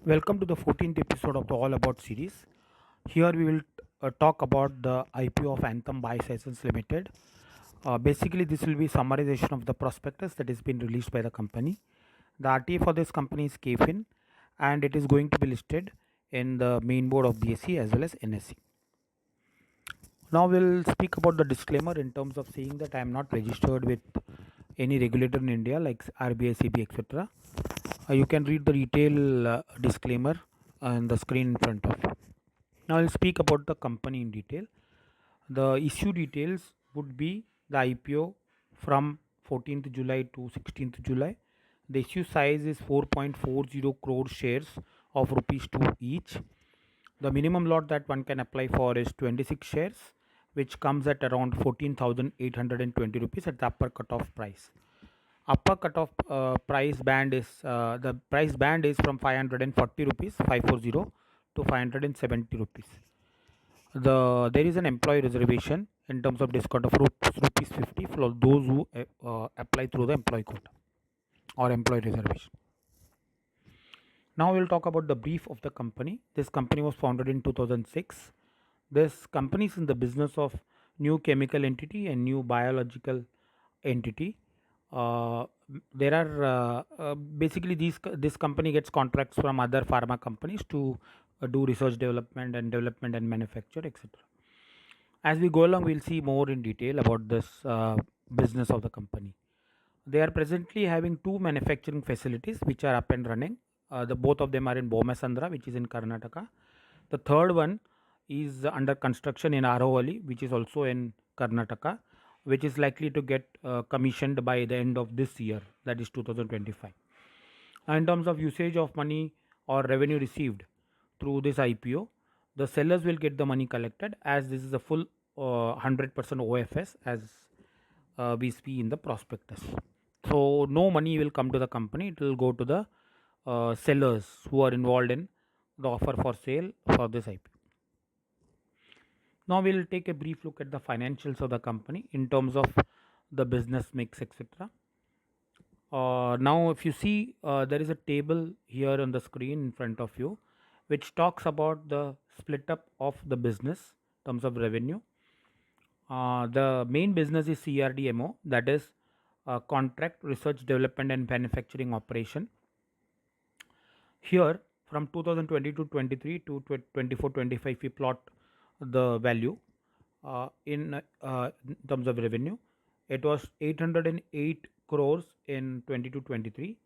Welcome to the 14th episode of the All About series. Here we will talk about the IPO of Anthem BioSciences Limited. Basically, this will be summarization of the prospectus that has been released by the company. The RTA for this company is KFIN and it is going to be listed in the main board of BSE as well as NSE. Now we'll speak about the disclaimer in terms of saying that I am not registered with any regulator in India like RBI, CB, etc. You can read the detailed disclaimer on the screen in front of you. Now I'll speak about the company in detail. The issue details would be the IPO from 14th July to 16th July. The issue size is 4.40 crore shares of rupees 2 each. The minimum lot that one can apply for is 26 shares, which comes at around 14,820 rupees at the upper cutoff price. Upper cutoff price band is the price band is from 540 rupees 540 to 570 rupees. There is an employee reservation in terms of discount of rupees 50 for those who apply through the employee quota or employee reservation. Now we will talk about the brief of the company. This company was founded in 2006. This company is in the business of new chemical entity and new biological entity. There are basically this company gets contracts from other pharma companies to do research development and manufacture, etc. As we go along, we'll see more in detail about this business of the company. They are presently having two manufacturing facilities which are up and running. The both of them are in Bomasandra, which is in Karnataka. The third one is under construction in Arovalli, which is also in Karnataka, which is likely to get commissioned by the end of this year, that is 2025. In terms of usage of money or revenue received through this IPO, the sellers will get the money collected as this is a full 100% OFS as we see in the prospectus. So no money will come to the company; it will go to the sellers who are involved in the offer for sale for this IPO. Now we'll take a brief look at the financials of the company in terms of the business mix, etc. Now, if you see, there is a table here on the screen in front of you, which talks about the split up of the business in terms of revenue. The main business is CRDMO, that is contract research development and manufacturing operation. Here, from 2022-23 to 24-25, we plot the value in terms of revenue. It was 808 crores in 22-23,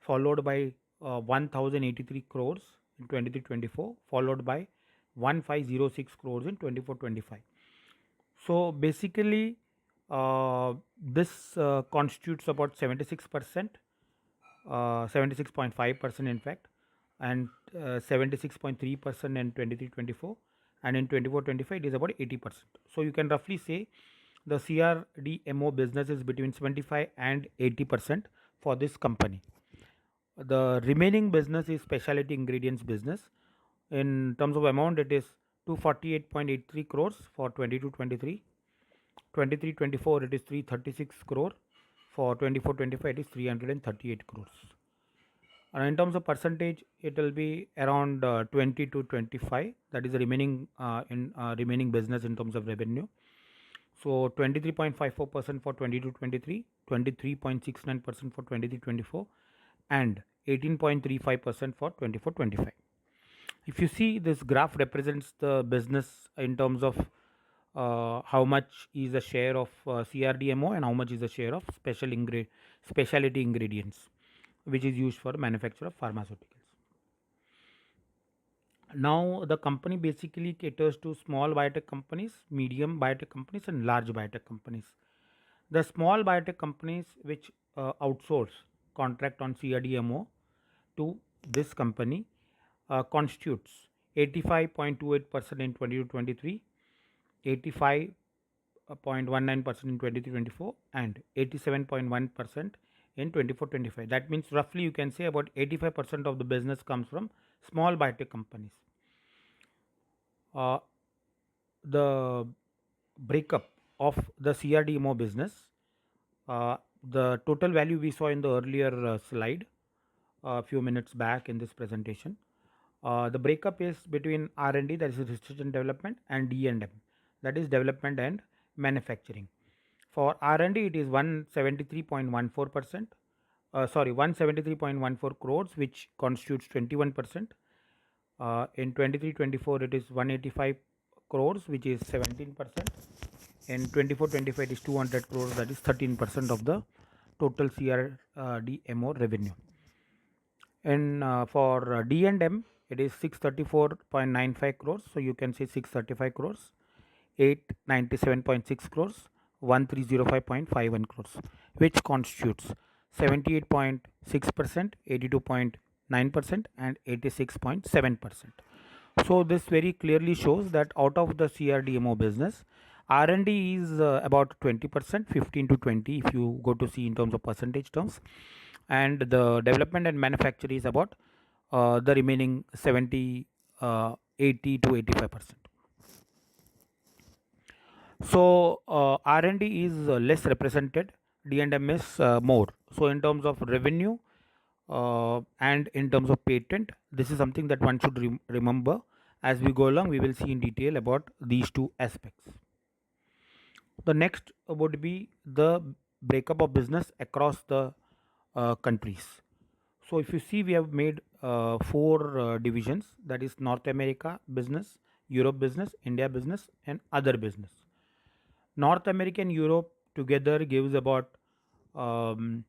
followed by 1083 crores in 23-24, followed by 1506 crores in 24-25. So basically, this constitutes about 76%, 76.5% in fact, and 76.3% in 23-24, and in 24-25 it is about 80%. So you can roughly say the CRDMO business is between 75 and 80% for this company. The remaining business is specialty ingredients business. In terms of amount, it is 248.83 crores for 22-23. 23-24 it is 336 crore. For 24-25 it is 338 crores. And in terms of percentage, it will be around 20 to 25. That is the remaining business in terms of revenue. So 23.54% for 22-23, 23.69% for 23-24, and 18.35% for 24-25. If you see, this graph represents the business in terms of how much is the share of CRDMO and how much is the share of specialty ingredients, which is used for manufacture of pharmaceuticals. Now the company basically caters to small biotech companies, medium biotech companies, and large biotech companies. The small biotech companies which outsource contract on CRDMO to this company constitutes 85.28% in 22-23, 85.19% in 23-24, and 87.1% in 24-25. That means roughly you can say about 85% of the business comes from small biotech companies. The breakup of the CRDMO business, the total value we saw in the earlier slide a few minutes back in this presentation. The breakup is between R&D, that is research and development, and D&M, that is development and manufacturing. For R&D, it is 173.14%. 173.14 crores, which constitutes 21%. In 23-24, it is 185 crores, which is 17%. In 24-25, it is 200 crores, that is 13% of the total CRDMO revenue. And for D&M, it is 634.95 crores. So you can say 635 crores, 897.6 crores, 1305.51 crores, which constitutes 78.6%, 82.9%, and 86.7%. So this very clearly shows that out of the CRDMO business, R&D is about 20%, 15 to 20 if you go to see in terms of percentage terms, and the development and manufacture is about the remaining 70, 80 to 85%. So R&D is less represented, D&M is more. So in terms of revenue and in terms of patent, this is something that one should remember. As we go along, we will see in detail about these two aspects. The next would be the breakup of business across the countries. So if you see, we have made four divisions, that is North America business, Europe business, India business, and other business. North America and Europe together gives about um,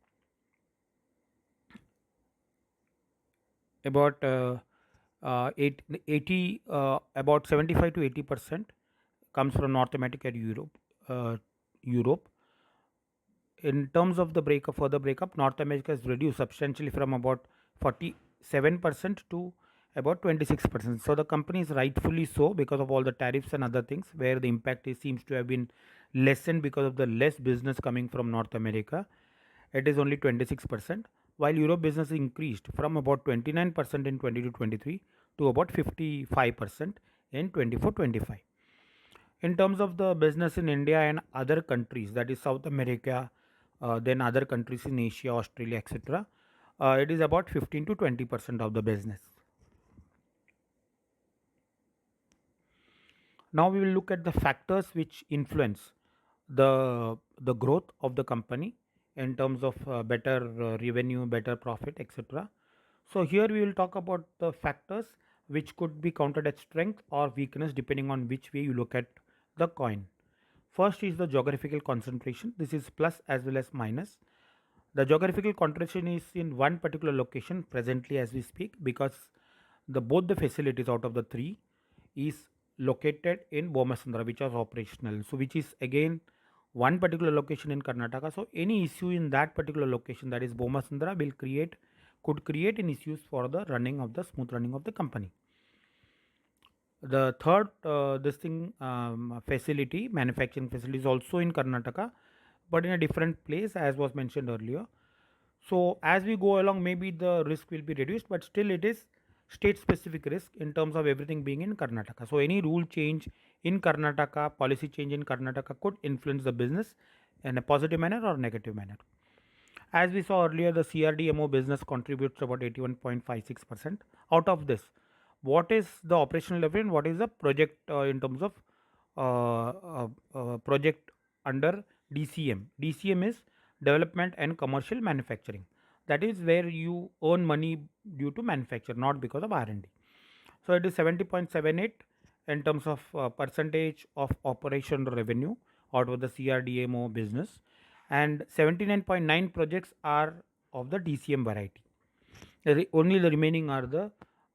about 80 about 75 to 80% comes from North America and Europe. In terms of the breakup, further breakup, North America has reduced substantially from about 47% to about 26%. So the company is rightfully so, because of all the tariffs and other things, where the impact seems to have been lessened because of the less business coming from North America. It is only 26%, while Europe business increased from about 29% in 22-23 to about 55% in 24-25. In terms of the business in India and other countries, that is South America, then other countries in Asia, Australia, etc., it is about 15 to 20% of the business. Now we will look at the factors which influence the growth of the company in terms of better revenue, better profit, etc. So here we will talk about the factors which could be counted as strength or weakness depending on which way you look at the coin. First is the geographical concentration. This is plus as well as minus. The geographical concentration is in one particular location presently as we speak, because both the facilities out of the three is located in Bomasandra, which is operational. So which is again one particular location in Karnataka. So any issue in that particular location, that is Bomasandra, could create an issues for the smooth running of the company. The third facility, manufacturing facility, is also in Karnataka, but in a different place, as was mentioned earlier. So as we go along, maybe the risk will be reduced, but still it is state specific risk in terms of everything being in Karnataka. So any rule change in Karnataka, policy change in Karnataka could influence the business in a positive manner or negative manner. As we saw earlier, the CRDMO business contributes about 81.56%. Out of this, what is the operational level and what is the project in terms of project under DCM? DCM is development and commercial manufacturing. That is where you earn money due to manufacture, not because of R&D. So it is 70.78 in terms of percentage of operational revenue out of the CRDMO business, and 79.9 projects are of the DCM variety. Only the remaining are the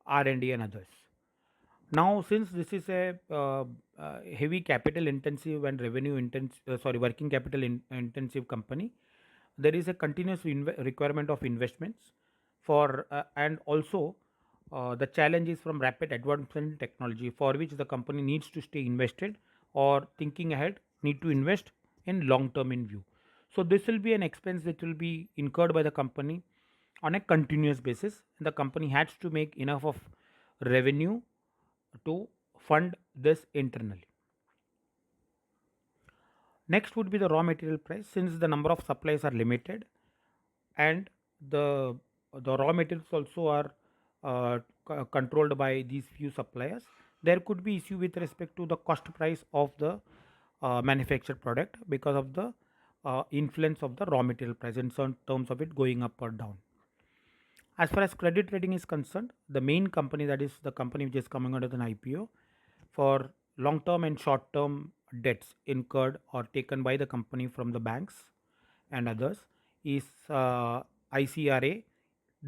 R&D and others. Now, since this is a heavy capital intensive and revenue intensive, working capital intensive company, there is a continuous requirement of investments for and also the challenge is from rapid advancement in technology, for which the company needs to stay invested or thinking ahead, need to invest in long term in view. So this will be an expense which will be incurred by the company on a continuous basis. The company has to make enough of revenue to fund this internally. Next would be the raw material price. Since the number of supplies are limited and the raw materials also are controlled by these few suppliers, there could be issue with respect to the cost price of the manufactured product because of the influence of the raw material price in certain terms of it going up or down. As far as credit rating is concerned, the main company, that is the company which is coming out as an IPO, for long term and short term debts incurred or taken by the company from the banks and others, is ICRA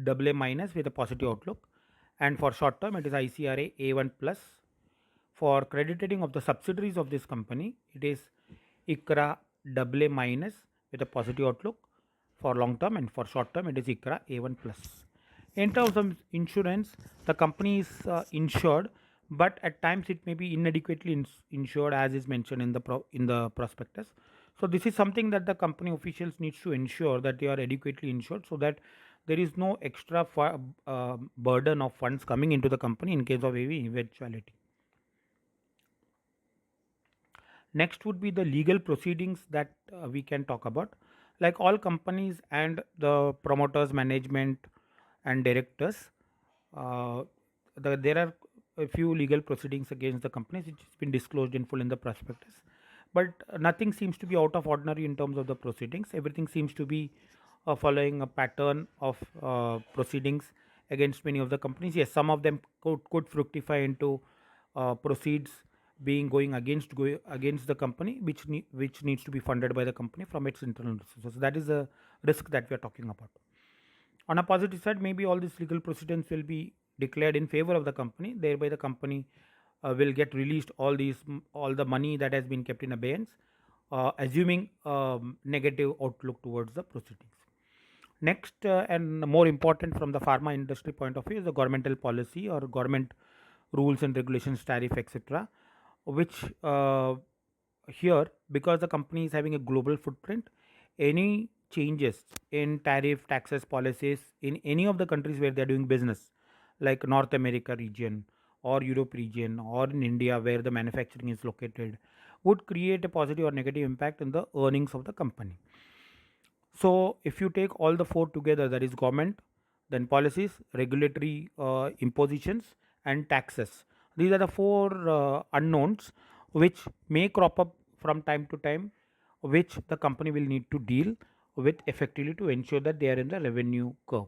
AA minus with a positive outlook, and for short term it is ICRA A1 plus. For credit rating of the subsidiaries of this company, it is ICRA AA minus with a positive outlook for long term, and for short term it is ICRA A1 plus. In terms of insurance, the company is insured, but at times it may be inadequately insured, as is mentioned in the prospectus. So this is something that the company officials needs to ensure that they are adequately insured, so that there is no extra burden of funds coming into the company in case of any eventuality. Next would be the legal proceedings that we can talk about. Like all companies and the promoters, management, and directors, uh, there are a few legal proceedings against the companies which has been disclosed in full in the prospectus. But nothing seems to be out of ordinary in terms of the proceedings. Everything seems to be following a pattern of proceedings against many of the companies. Yes, some of them could fructify into proceeds being going against the company, which needs to be funded by the company from its internal resources. So that is a risk that we are talking about. On a positive side, maybe all these legal proceedings will be declared in favor of the company, thereby the company will get released all the money that has been kept in abeyance, assuming negative outlook towards the proceedings. Next, and more important from the pharma industry point of view, is the governmental policy or government rules and regulations, tariff, etc., which here, because the company is having a global footprint, any changes in tariff, taxes, policies in any of the countries where they are doing business, like North America region or Europe region or in India where the manufacturing is located, would create a positive or negative impact in the earnings of the company. So if you take all the four together, that is government, then policies, regulatory impositions, and taxes. These are the four unknowns which may crop up from time to time, which the company will need to deal with effectively to ensure that they are in the revenue curve.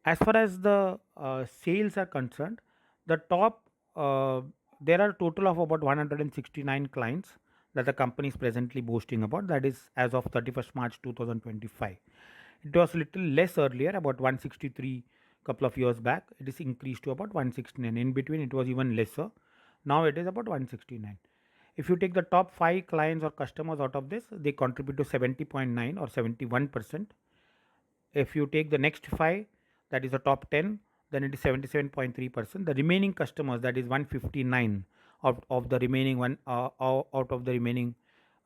As far as the sales are concerned, the top there are a total of about 169 clients that the company is presently boasting about. That is as of 31st March 2025. It was a little less earlier, about 163 couple of years back. It is increased to about 169. In between, it was even lesser. Now it is about 169. If you take the top 5 clients or customers out of this, they contribute to 70.9 or 71%. If you take the next 5, that is the top 10, then it is 77.3%. The remaining customers, that is 159 of the remaining one out of the remaining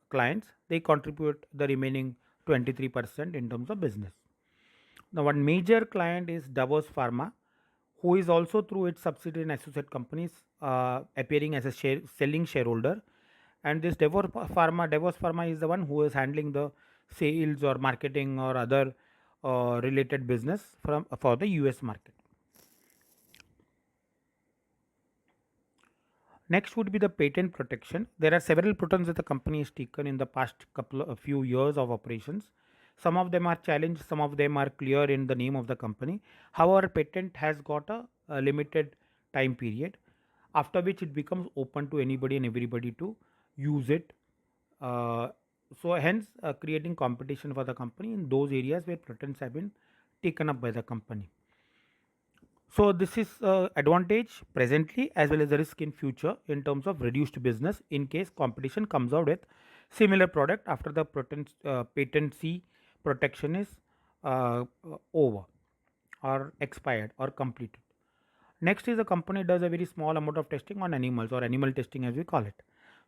clients, they contribute the remaining 23% in terms of business. Now, one major client is Davos Pharma, who is also through its subsidiary and associate companies appearing as a selling shareholder. And this Davos Pharma is the one who is handling the sales or marketing or other related business for the US market. Next would be the patent protection. There are several patents that the company has taken in the past few years of operations. Some of them are challenged, some of them are clear in the name of the company. However, patent has got a limited time period, after which it becomes open to anybody and everybody to use it. So hence creating competition for the company in those areas where patents have been taken up by the company. So this is advantage presently as well as the risk in future in terms of reduced business in case competition comes out with similar product after the patency protection is over or expired or completed. Next is the company does a very small amount of testing on animals or animal testing as we call it.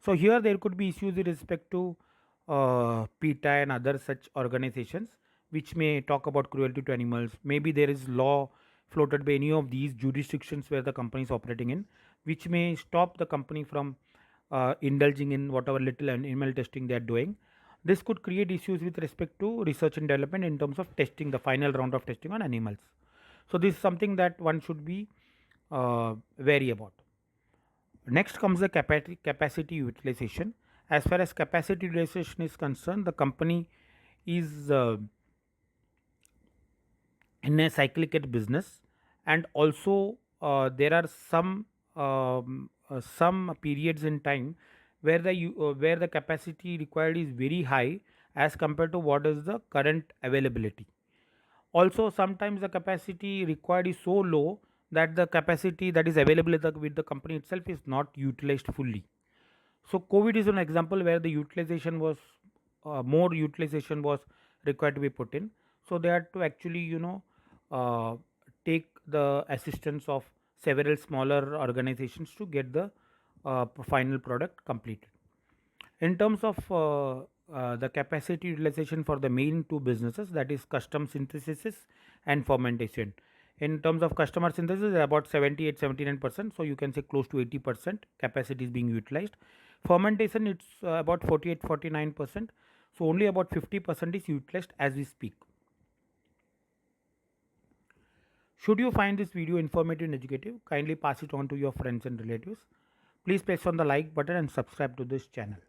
So here there could be issues with respect to PETA and other such organizations which may talk about cruelty to animals. Maybe there is law floated by any of these jurisdictions where the company is operating in, which may stop the company from indulging in whatever little animal testing they are doing. This could create issues with respect to research and development in terms of testing, the final round of testing on animals. So this is something that one should be wary about. Next comes the capacity utilization. As far as capacity utilization is concerned, the company is in a cyclical business, and also there are some periods in time where where the capacity required is very high as compared to what is the current availability. Also, sometimes the capacity required is so low that the capacity that is available with the company itself is not utilized fully. So COVID is an example where the utilization was more utilization was required to be put in. So they had to actually uh, take the assistance of several smaller organizations to get the final product completed. In terms of the capacity utilization for the main two businesses, that is custom synthesis and fermentation. In terms of customer synthesis, about 78-79%, so you can say close to 80% capacity is being utilized. Fermentation, it's about 48-49%, so only about 50% is utilized as we speak. Should you find this video informative and educative, kindly pass it on to your friends and relatives. Please press on the like button and subscribe to this channel.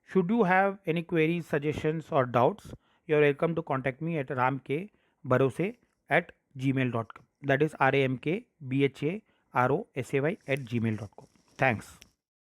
Should you have any queries, suggestions, or doubts, you are welcome to contact me at ramkbharose@gmail.com. That is RAMKBHAROSAY@gmail.com. Thanks.